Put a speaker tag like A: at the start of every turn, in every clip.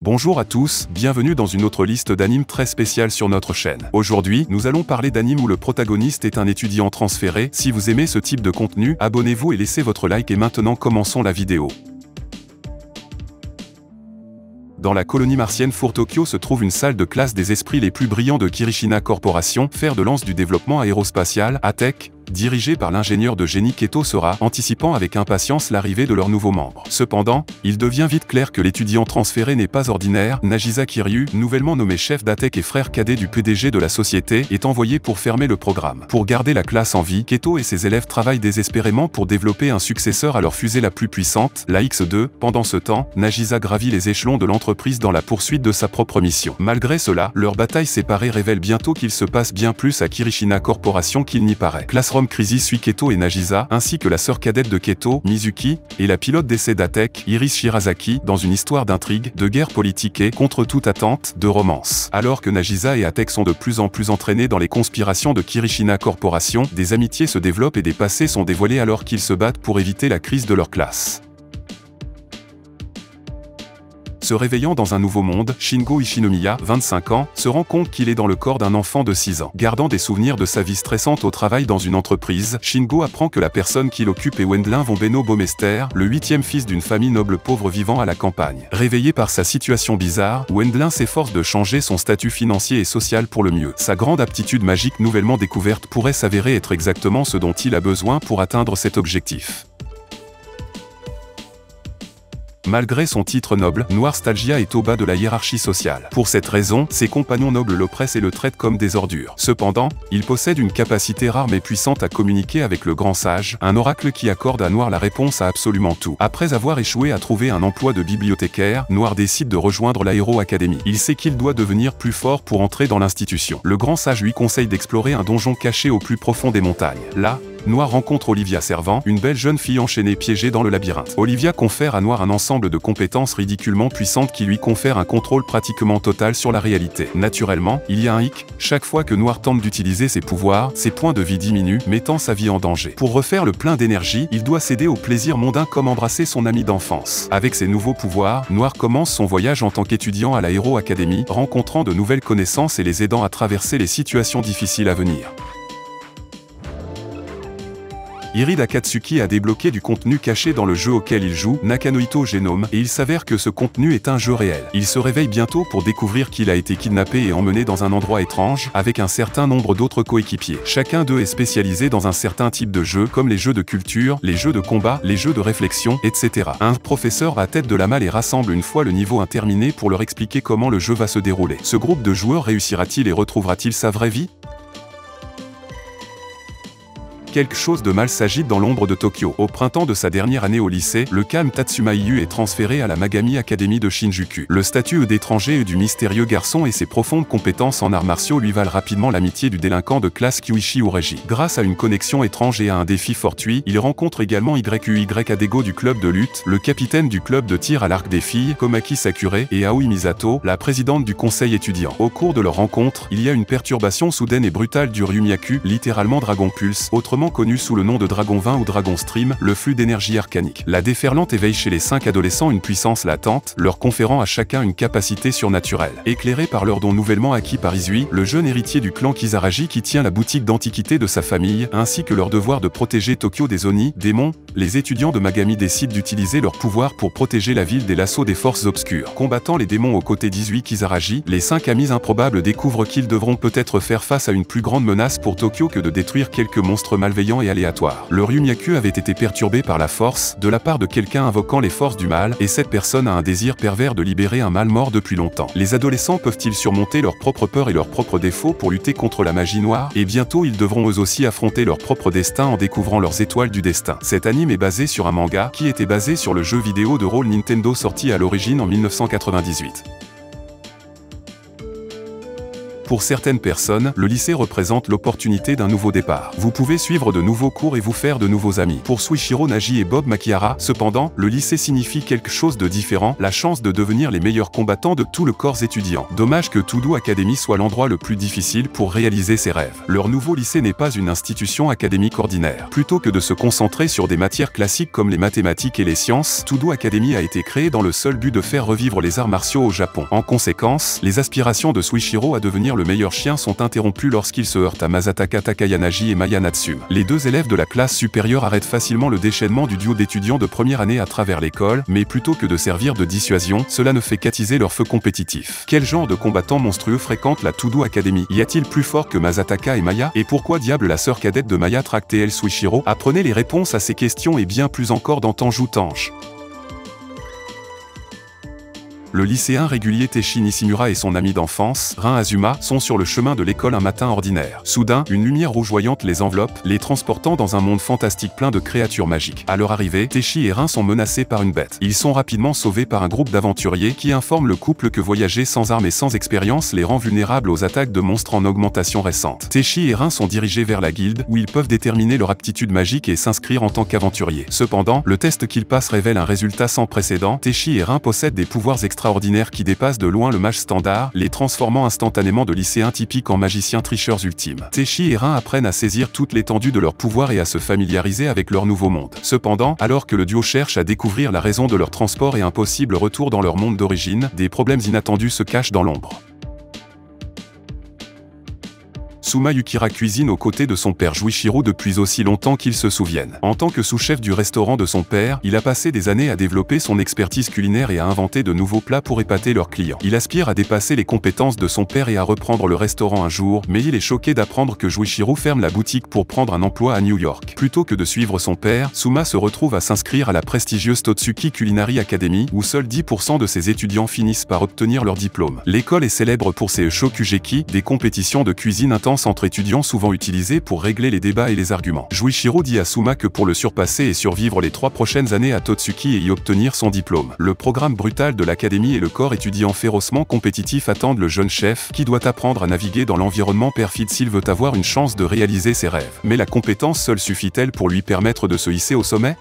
A: Bonjour à tous, bienvenue dans une autre liste d'animes très spéciale sur notre chaîne. Aujourd'hui, nous allons parler d'animes où le protagoniste est un étudiant transféré. Si vous aimez ce type de contenu, abonnez-vous et laissez votre like et maintenant commençons la vidéo. Dans la colonie martienne Fort Tokyo se trouve une salle de classe des esprits les plus brillants de Kirishina Corporation, fer de lance du développement aérospatial, ATEC, dirigé par l'ingénieur de génie Keto Sora, anticipant avec impatience l'arrivée de leurs nouveaux membres. Cependant, il devient vite clair que l'étudiant transféré n'est pas ordinaire. Nagisa Kiryu, nouvellement nommé chef d'ATEC et frère cadet du PDG de la société, est envoyé pour fermer le programme. Pour garder la classe en vie, Keto et ses élèves travaillent désespérément pour développer un successeur à leur fusée la plus puissante, la X2. Pendant ce temps, Nagisa gravit les échelons de l'entreprise dans la poursuite de sa propre mission. Malgré cela, leur bataille séparée révèle bientôt qu'il se passe bien plus à Kirishina Corporation qu'il n'y paraît. Classroom Crisis suit Keto et Nagisa, ainsi que la sœur cadette de Keto, Mizuki, et la pilote d'essai d'ATEC, Iris Shirazaki, dans une histoire d'intrigue, de guerre politique et, contre toute attente, de romance. Alors que Nagisa et ATEC sont de plus en plus entraînés dans les conspirations de Kirishina Corporation, des amitiés se développent et des passés sont dévoilés alors qu'ils se battent pour éviter la crise de leur classe. Se réveillant dans un nouveau monde, Shingo Ishinomiya, 25 ans, se rend compte qu'il est dans le corps d'un enfant de 6 ans. Gardant des souvenirs de sa vie stressante au travail dans une entreprise, Shingo apprend que la personne qu'il occupe est Wendlin von Benno Baumeister, le 8e fils d'une famille noble pauvre vivant à la campagne. Réveillé par sa situation bizarre, Wendlin s'efforce de changer son statut financier et social pour le mieux. Sa grande aptitude magique nouvellement découverte pourrait s'avérer être exactement ce dont il a besoin pour atteindre cet objectif. Malgré son titre noble, Noir-Stalgia est au bas de la hiérarchie sociale. Pour cette raison, ses compagnons nobles l'oppressent et le traitent comme des ordures. Cependant, il possède une capacité rare mais puissante à communiquer avec le grand sage, un oracle qui accorde à Noir la réponse à absolument tout. Après avoir échoué à trouver un emploi de bibliothécaire, Noir décide de rejoindre l'Aero Academy. Il sait qu'il doit devenir plus fort pour entrer dans l'institution. Le grand sage lui conseille d'explorer un donjon caché au plus profond des montagnes. Là, Noir rencontre Olivia Servant, une belle jeune fille enchaînée piégée dans le labyrinthe. Olivia confère à Noir un ensemble de compétences ridiculement puissantes qui lui confèrent un contrôle pratiquement total sur la réalité. Naturellement, il y a un hic, chaque fois que Noir tente d'utiliser ses pouvoirs, ses points de vie diminuent, mettant sa vie en danger. Pour refaire le plein d'énergie, il doit céder aux plaisirs mondains comme embrasser son ami d'enfance. Avec ses nouveaux pouvoirs, Noir commence son voyage en tant qu'étudiant à l'Aero Academy, rencontrant de nouvelles connaissances et les aidant à traverser les situations difficiles à venir. Irid Akatsuki a débloqué du contenu caché dans le jeu auquel il joue, Nakanohito Genome, et il s'avère que ce contenu est un jeu réel. Il se réveille bientôt pour découvrir qu'il a été kidnappé et emmené dans un endroit étrange, avec un certain nombre d'autres coéquipiers. Chacun d'eux est spécialisé dans un certain type de jeu, comme les jeux de culture, les jeux de combat, les jeux de réflexion, etc. Un professeur à tête de la malle les rassemble une fois le niveau terminé pour leur expliquer comment le jeu va se dérouler. Ce groupe de joueurs réussira-t-il et retrouvera-t-il sa vraie vie ? Quelque chose de mal s'agite dans l'ombre de Tokyo. Au printemps de sa dernière année au lycée, le calme Tatsuma Iyu est transféré à la Magami Academy de Shinjuku. Le statut d'étranger et du mystérieux garçon et ses profondes compétences en arts martiaux lui valent rapidement l'amitié du délinquant de classe Kyuichi Ureji. Grâce à une connexion étrange et à un défi fortuit, il rencontre également YUY Adego du club de lutte, le capitaine du club de tir à l'arc des filles, Komaki Sakure, et Aoi Misato, la présidente du conseil étudiant. Au cours de leur rencontre, il y a une perturbation soudaine et brutale du Ryumyaku, littéralement Dragon Pulse, autrement connu sous le nom de Dragon 20 ou Dragon Stream, le flux d'énergie arcanique. La déferlante éveille chez les 5 adolescents une puissance latente, leur conférant à chacun une capacité surnaturelle. Éclairé par leur don nouvellement acquis par Izui, le jeune héritier du clan Kizaraji qui tient la boutique d'antiquité de sa famille, ainsi que leur devoir de protéger Tokyo des Oni, démons, les étudiants de Magami décident d'utiliser leur pouvoir pour protéger la ville des l'assauts des forces obscures. Combattant les démons aux côtés d'Izui Kizaraji, les 5 amis improbables découvrent qu'ils devront peut-être faire face à une plus grande menace pour Tokyo que de détruire quelques monstres malveillants et aléatoires. Le Ryumyaku avait été perturbé par la force, de la part de quelqu'un invoquant les forces du mal, et cette personne a un désir pervers de libérer un mal mort depuis longtemps. Les adolescents peuvent-ils surmonter leurs propres peurs et leurs propres défauts pour lutter contre la magie noire? Et bientôt ils devront eux aussi affronter leur propre destin en découvrant leurs étoiles du destin. Cet anime est basé sur un manga, qui était basé sur le jeu vidéo de rôle Nintendo sorti à l'origine en 1998. Pour certaines personnes, le lycée représente l'opportunité d'un nouveau départ. Vous pouvez suivre de nouveaux cours et vous faire de nouveaux amis. Pour Suichiro Nagi et Bob Makihara, cependant, le lycée signifie quelque chose de différent, la chance de devenir les meilleurs combattants de tout le corps étudiant. Dommage que To Do Academy soit l'endroit le plus difficile pour réaliser ses rêves. Leur nouveau lycée n'est pas une institution académique ordinaire. Plutôt que de se concentrer sur des matières classiques comme les mathématiques et les sciences, To Do Academy a été créé dans le seul but de faire revivre les arts martiaux au Japon. En conséquence, les aspirations de Suichiro à devenir le meilleur chien sont interrompues lorsqu'il se heurte à Masataka Takayanagi et Maya Natsume. Les deux élèves de la classe supérieure arrêtent facilement le déchaînement du duo d'étudiants de première année à travers l'école, mais plutôt que de servir de dissuasion, cela ne fait qu'attiser leur feu compétitif. Quel genre de combattants monstrueux fréquente la To Do Academy? Y a-t-il plus fort que Masataka et Maya? Et pourquoi diable la sœur cadette de Maya traque-t-elle Suichiro? Apprenez les réponses à ces questions et bien plus encore dans Tanjou Tange. Le lycéen régulier Teishi Nishimura et son ami d'enfance, Rin Azuma, sont sur le chemin de l'école un matin ordinaire. Soudain, une lumière rougeoyante les enveloppe, les transportant dans un monde fantastique plein de créatures magiques. À leur arrivée, Teishi et Rin sont menacés par une bête. Ils sont rapidement sauvés par un groupe d'aventuriers qui informent le couple que voyager sans armes et sans expérience les rend vulnérables aux attaques de monstres en augmentation récente. Teishi et Rin sont dirigés vers la guilde, où ils peuvent déterminer leur aptitude magique et s'inscrire en tant qu'aventuriers. Cependant, le test qu'ils passent révèle un résultat sans précédent. Teishi et Rin possèdent des pouvoirs extraordinaires qui dépassent de loin le mage standard, les transformant instantanément de lycéens typiques en magiciens tricheurs ultimes. Teishi et Rin apprennent à saisir toute l'étendue de leur pouvoir et à se familiariser avec leur nouveau monde. Cependant, alors que le duo cherche à découvrir la raison de leur transport et un possible retour dans leur monde d'origine, des problèmes inattendus se cachent dans l'ombre. Suma Yukira cuisine aux côtés de son père Juichiro depuis aussi longtemps qu'il se souvienne. En tant que sous-chef du restaurant de son père, il a passé des années à développer son expertise culinaire et à inventer de nouveaux plats pour épater leurs clients. Il aspire à dépasser les compétences de son père et à reprendre le restaurant un jour, mais il est choqué d'apprendre que Juichiro ferme la boutique pour prendre un emploi à New York. Plutôt que de suivre son père, Suma se retrouve à s'inscrire à la prestigieuse Totsuki Culinary Academy, où seuls 10% de ses étudiants finissent par obtenir leur diplôme. L'école est célèbre pour ses shokugeki, des compétitions de cuisine intenses entre étudiants souvent utilisés pour régler les débats et les arguments. Juichiro dit à Suma que pour le surpasser et survivre les 3 prochaines années à Totsuki et y obtenir son diplôme. Le programme brutal de l'académie et le corps étudiant férocement compétitif attendent le jeune chef, qui doit apprendre à naviguer dans l'environnement perfide s'il veut avoir une chance de réaliser ses rêves. Mais la compétence seule suffit-elle pour lui permettre de se hisser au sommet?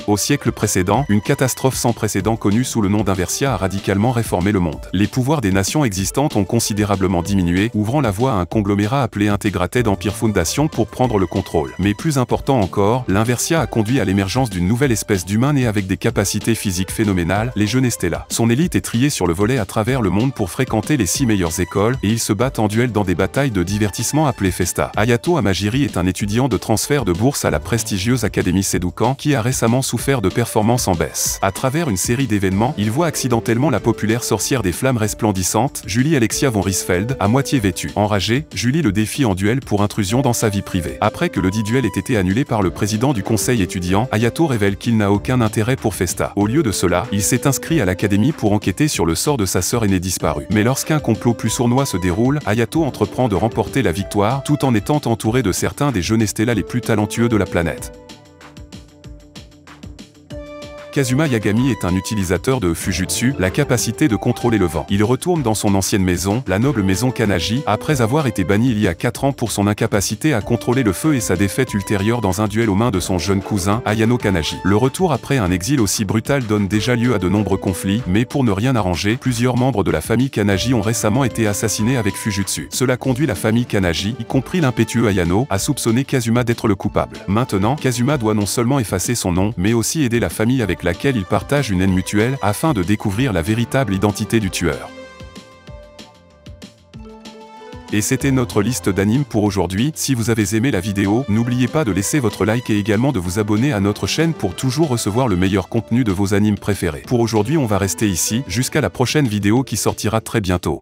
A: Au siècle précédent, une catastrophe sans précédent connue sous le nom d'Inversia a radicalement réformé le monde. Les pouvoirs des nations existantes ont considérablement diminué, ouvrant la voie à un conglomérat appelé Integrated Empire Foundation pour prendre le contrôle. Mais plus important encore, l'Inversia a conduit à l'émergence d'une nouvelle espèce d'humains nés avec des capacités physiques phénoménales, les jeunes Estella. Son élite est triée sur le volet à travers le monde pour fréquenter les 6 meilleures écoles, et ils se battent en duel dans des batailles de divertissement appelées Festa. Hayato Amajiri est un étudiant de transfert de bourse à la prestigieuse Académie Sedukan qui a récemment souffert de performances en baisse. À travers une série d'événements, il voit accidentellement la populaire sorcière des flammes resplendissantes, Julie Alexia von Riesfeld, à moitié vêtue. Enragée, Julie le défie en duel pour intrusion dans sa vie privée. Après que le dit duel ait été annulé par le président du conseil étudiant, Hayato révèle qu'il n'a aucun intérêt pour Festa. Au lieu de cela, il s'est inscrit à l'académie pour enquêter sur le sort de sa sœur aînée disparue. Mais lorsqu'un complot plus sournois se déroule, Hayato entreprend de remporter la victoire tout en étant entouré de certains des jeunes Estella les plus talentueux de la planète. Kazuma Yagami est un utilisateur de Fujutsu, la capacité de contrôler le vent. Il retourne dans son ancienne maison, la noble maison Kanaji, après avoir été banni il y a 4 ans pour son incapacité à contrôler le feu et sa défaite ultérieure dans un duel aux mains de son jeune cousin, Ayano Kanaji. Le retour après un exil aussi brutal donne déjà lieu à de nombreux conflits, mais pour ne rien arranger, plusieurs membres de la famille Kanaji ont récemment été assassinés avec Fujutsu. Cela conduit la famille Kanaji, y compris l'impétueux Ayano, à soupçonner Kazuma d'être le coupable. Maintenant, Kazuma doit non seulement effacer son nom, mais aussi aider la famille avec laquelle ils partagent une haine mutuelle, afin de découvrir la véritable identité du tueur. Et c'était notre liste d'animes pour aujourd'hui. Si vous avez aimé la vidéo, n'oubliez pas de laisser votre like et également de vous abonner à notre chaîne pour toujours recevoir le meilleur contenu de vos animes préférés. Pour aujourd'hui, on va rester ici, jusqu'à la prochaine vidéo qui sortira très bientôt.